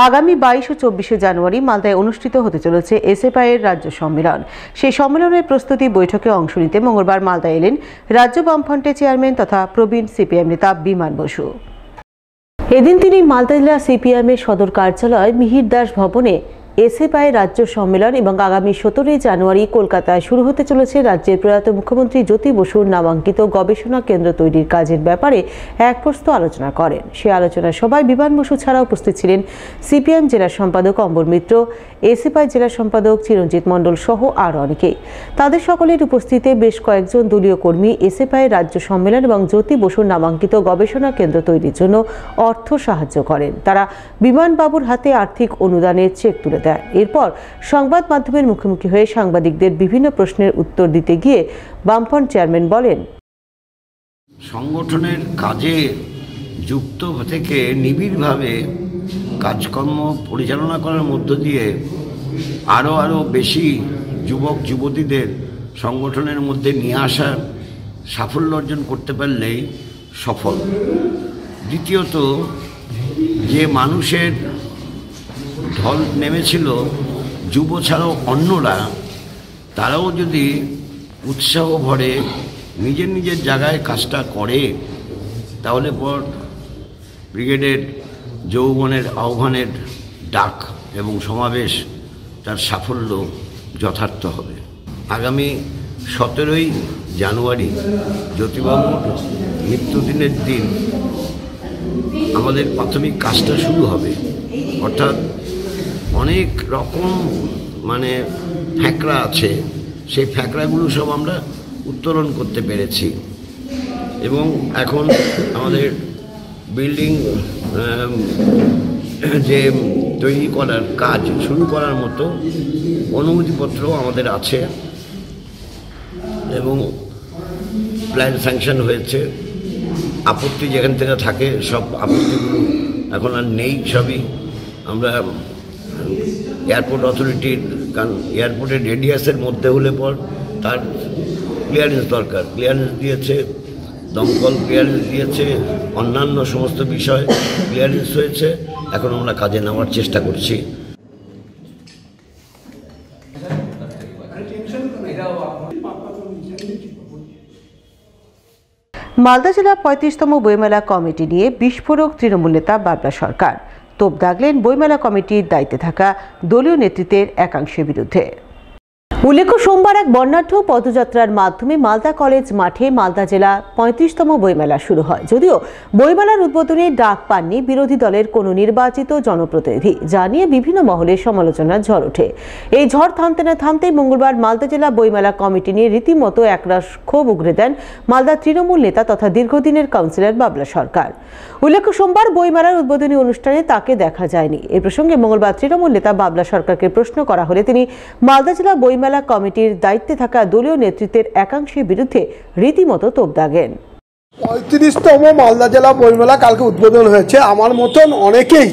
আগামী 22 ও 24 জানুয়ারি মালদায় অনুষ্ঠিত হতে চলেছে এসএফআই এর রাজ্য সম্মেলন। সেই সম্মেলনের প্রস্তুতি বৈঠকে অংশ নিতে মঙ্গলবার মালদায় এলেন রাজ্য বামফ্রন্টের চেয়ারম্যান তথা প্রবীণ সিপিএম নেতা বিমান বসু। এদিন তিনি মালদা জেলা সিপিএম এর সদর কার্যালয় মিহির দাস ভবনে এসএফআই রাজ্য সম্মেলন এবং আগামী 17 জানুয়ারি কলকাতায় শুরু হতে চলেছে রাজ্যের প্রয়াত মুখ্যমন্ত্রী জ্যোতি বসুর নামাঙ্কিত গবেষণা কেন্দ্র তৈরির কাজের ব্যাপারে এক প্রস্ত আলোচনা করেন। সেই আলোচনা সভায় বিমান বসু ছাড়াও উপস্থিত ছিলেন সিপিএম জেলা সম্পাদক অম্বর মিত্র, এসএফআই জেলা সম্পাদক চিরঞ্জিত মণ্ডল সহ আরও অনেকে। তাদের সকলের উপস্থিতিতে বেশ কয়েকজন দলীয় কর্মী এসএফআই রাজ্য সম্মেলন এবং জ্যোতি বসুর নামাঙ্কিত গবেষণা কেন্দ্র তৈরির জন্য অর্থ সাহায্য করেন। তারা বিমানবাবুর হাতে আর্থিক অনুদানের চেক তুলে দেন। এরপর সংবাদ মাধ্যমের মুখোমুখি হয়ে সাংবাদিকদের বিভিন্ন প্রশ্নের উত্তর দিতে গিয়ে বামফ্রন্ট চেয়ারম্যান বলেন, সংগঠনের কাজে যুক্ত থেকে নিবিড়ভাবে কাজকর্ম পরিচালনা করার মধ্য দিয়ে আরও বেশি যুবক যুবতীদের সংগঠনের মধ্যে নিয়ে আসার সাফল্য অর্জন করতে পারলেই সফল। দ্বিতীয়ত, যে মানুষের ঢল নেমেছিল যুব ছাড়াও অন্যরা, তারাও যদি উৎসাহ ভরে নিজের নিজের জায়গায় কাজটা করে, তাহলে পর ব্রিগেডের যৌবনের আহ্বানের ডাক এবং সমাবেশ তার সাফল্য যথার্থ হবে। আগামী 17 জানুয়ারি জ্যোতিবাবুর মৃত্যুদিনের দিন আমাদের প্রাথমিক কাজটা শুরু হবে। অর্থাৎ অনেক রকম ফ্যাকরা আছে, সেই ফ্যাকরাগুলো সব আমরা উত্তরণ করতে পেরেছি এবং এখন আমাদের বিল্ডিং যে তৈরি করার কাজ শুরু করার মতো অনুমতিপত্র আমাদের আছে এবং প্ল্যান স্যাংশন হয়েছে। আপত্তি যেখান থেকে থাকে সব আপত্তিগুলো এখন আর নেই, সবই আমরা এয়ারপোর্ট অথরিটির, কারণ এয়ারপোর্টের রেডিয়াসের মধ্যে হলে পর তার ক্লিয়ারেন্স দরকার, ক্লিয়ারেন্স দিয়েছে, দমকল ক্লিয়ারেন্স দিয়েছে, অন্যান্য সমস্ত বিষয় ক্লিয়ারেন্স হয়েছে। এখন আমরা কাজে নেওয়ার চেষ্টা করছি। মালদা জেলা 35তম বইমেলা কমিটি নিয়ে বিস্ফোরক তৃণমূল নেতা বাবলা সরকার। তোপ দাগলেন বইমেলা কমিটির দায়িত্বে থাকা দলীয় নেতৃত্বের একাংশের বিরুদ্ধে। উল্লেখ্য, সোমবার এক বর্ণাঢ্য পদযাত্রার মাধ্যমে মালদা কলেজ মাঠে মালদা জেলা 35তম বইমেলা শুরু হয়। যদিও বইমেলার উদ্বোধনে ডাক পাননি বিরোধী দলের কোনো নির্বাচিত জনপ্রতিনিধি, যা নিয়ে বিভিন্ন মহলে সমালোচনার ঝড় ওঠে। এই ঝড় থামতে না থামতেই মঙ্গলবার মালদা জেলা বইমেলা কমিটি নিয়ে রীতিমতো একরাশ ক্ষোভ উগরে দেন মালদা তৃণমূল নেতা তথা দীর্ঘদিনের কাউন্সিলর বাবলা সরকার। উল্লেখ্য, সোমবার বইমেলার উদ্বোধনী অনুষ্ঠানে তাকে দেখা যায়নি। এই প্রসঙ্গে মঙ্গলবার তৃণমূল নেতা বাবলা সরকারকে প্রশ্ন করা হলে তিনি মালদা জেলা বইমেলা কমিটির দায়িত্বে থাকা দলীয় নেতৃত্বের একাংশের বিরুদ্ধে রীতিমতো তোপ দাগেন। 35তম মালদা জেলা বইমেলা কালকে উদ্বোধন হয়েছে। আমার মতন অনেকেই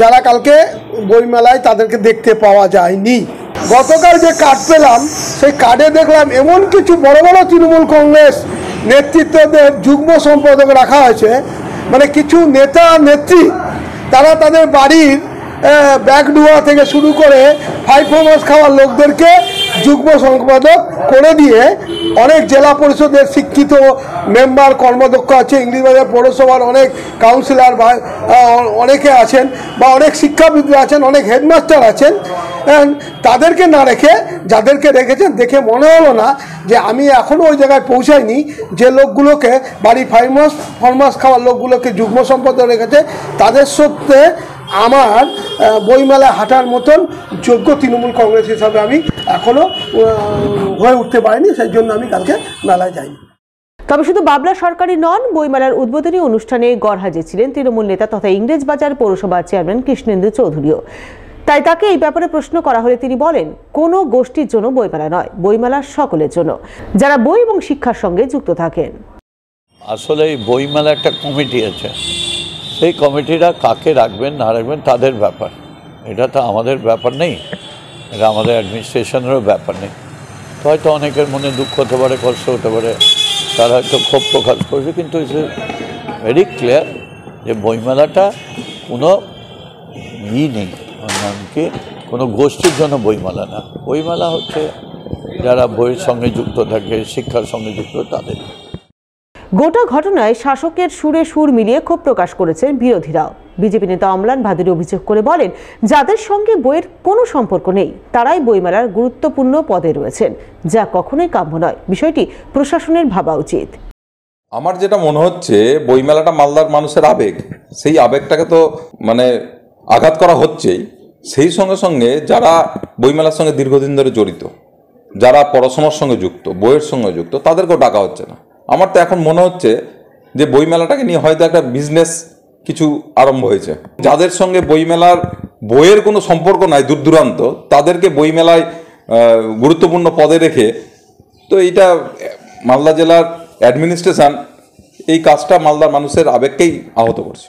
যারা কালকে বইমেলায় তাদেরকে দেখতে পাওয়া যায়নি। গতকাল যে কার্ড পেলাম, সেই কার্ডে দেখলাম এমন কিছু বড় বড় তৃণমূল কংগ্রেস নেতৃত্বদের যুগ্ম সম্পাদক রাখা হয়েছে। কিছু নেতা নেত্রী তারা তাদের বাড়ির ব্যাগডুয়া থেকে শুরু করে পারফরমেন্স খাওয়ার লোকদেরকে যুগ্ম সম্পাদক করে দিয়ে অনেক জেলা পরিষদের শিক্ষিত মেম্বার কর্মদক্ষ আছে, ইংলিশবাজার পৌরসভার অনেক কাউন্সিলর বা অনেকে আছেন বা অনেক শিক্ষাবিদ আছেন, অনেক হেডমাস্টার আছেন, তাদেরকে না রেখে যাদেরকে রেখেছেন দেখে মনে হলো না যে আমি এখনও ওই জায়গায় পৌঁছাইনি যে লোকগুলোকে বাড়ি ফরমাস খাওয়ার লোকগুলোকে যুগ্ম সম্পাদক রেখেছে, তাদের সত্ত্বে আমার বইমেলায় হাঁটার মতন যোগ্য তৃণমূল কংগ্রেস হিসাবে আমি এখনো হয়ে উঠতে পারিনি। সেই জন্য আমি কালকে মেলায় যাইনি। তবে শুধু বাবলা সরকারই নন, বইমেলার উদ্বোধনী অনুষ্ঠানে গড়হাজির ছিলেন তৃণমূল নেতা তথা ইংরেজবাজার পৌরসভার চেয়ারম্যান কৃষ্ণেন্দু চৌধুরীও। তাই তাকে এই ব্যাপারে প্রশ্ন করা হলে তিনি বলেন, কোনো গোষ্ঠীর জন্য বইমেলা নয়, বইমেলা সকলের জন্য, যারা বই এবং শিক্ষার সঙ্গে যুক্ত থাকেন। আসলে এই বইমেলা একটা কমিটি আছে, সেই কমিটিরা কাকে রাখবেন না রাখবেন তাদের ব্যাপার, এটা তো আমাদের ব্যাপার নেই, এটা আমাদের অ্যাডমিনিস্ট্রেশনেরও ব্যাপার নেই। তো হয়তো অনেকের মনে দুঃখ হতে পারে, কষ্ট হতে পারে, তারা হয়তো ক্ষোভ প্রকাশ করবে, কিন্তু ইটস ভেরি ক্লিয়ার যে বইমেলাটা কোনো নেই, নামকে কোনো গোষ্ঠীর জন্য বইমেলা না। বইমেলা হচ্ছে যারা বইয়ের সঙ্গে যুক্ত থাকে, শিক্ষার সঙ্গে যুক্ত তাদের। গোটা ঘটনায় শাসকের সুরে সুর মিলিয়ে ক্ষোভ প্রকাশ করেছেন বিরোধীরাও। বিজেপি নেতা অম্লান ভাদুরী অভিযোগ করে বলেন, যাদের সঙ্গে বইয়ের কোনো সম্পর্ক নেই তারাই বইমেলার গুরুত্বপূর্ণ পদে রয়েছেন, যা কখনোই কাম্য নয়। বিষয়টি প্রশাসনের ভাবা উচিত। আমার যেটা মনে হচ্ছে, বইমেলাটা মালদার মানুষের আবেগ, সেই আবেগটাকে তো আঘাত করা হচ্ছেই। সেই সঙ্গে সঙ্গে যারা বইমেলার সঙ্গে দীর্ঘদিন ধরে জড়িত, যারা পড়াশোনার সঙ্গে যুক্ত, বইয়ের সঙ্গে যুক্ত, তাদেরকেও ডাকা হচ্ছে না। আমার তো এখন মনে হচ্ছে যে বইমেলাটাকে নিয়ে হয়তো একটা বিজনেস কিছু আরম্ভ হয়েছে। যাদের সঙ্গে বইয়ের কোনো সম্পর্ক নাই দূর দূরান্ত, তাদেরকে বইমেলায় গুরুত্বপূর্ণ পদে রেখে, তো এইটা মালদা জেলার অ্যাডমিনিস্ট্রেশন এই কাজটা মালদার মানুষের আবেগকেই আহত করছে।